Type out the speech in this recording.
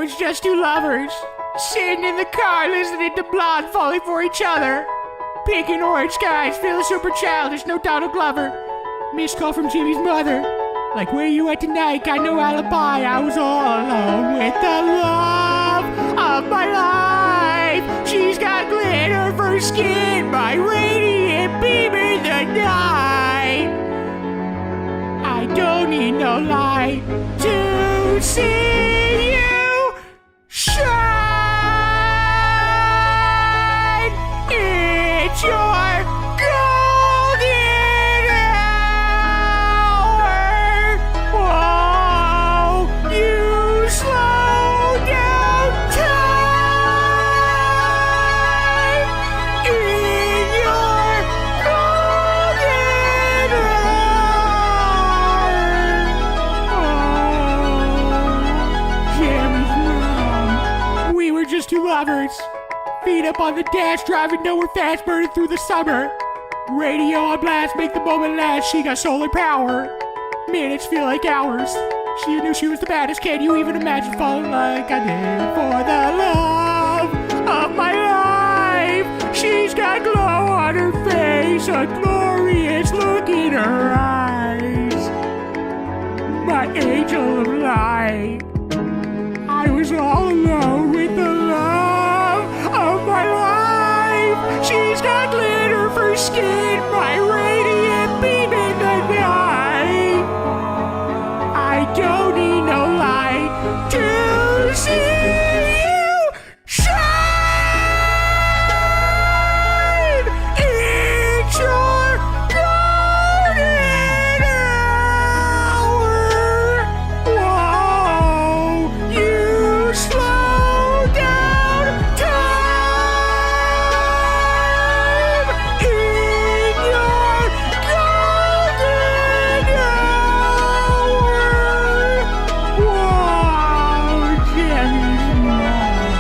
was just two lovers, sitting in the car listening to Blonde falling for each other. Pink and orange skies, feeling super childish, no Donald Glover. Missed call from Jimmy's mother. Like, where you at tonight? Got no alibi. I was all alone with the love of my life. She's got glitter for skin, my radiant beam in the night. I don't need no light to see you shine. It's your golden hour. Whoa, you slow down time in your golden hour. Jimmy's mom. We were just two lovers. Feet up on the dash, driving nowhere fast, burning through the summer. Radio on blast, make the moment last. She got solar power. Minutes feel like hours. She knew she was the baddest. Can you even imagine falling like I did for the love of my life? She's got glow on her face, a glorious look in her eyes. My angel of light. I was all alone with the love of my life. She's got glitter for skin, my radiant beam in the night. I don't need no light to see you shine. It's your golden hour. Whoa, you slow down time in your golden hour. Whoa, Jimmy's mom.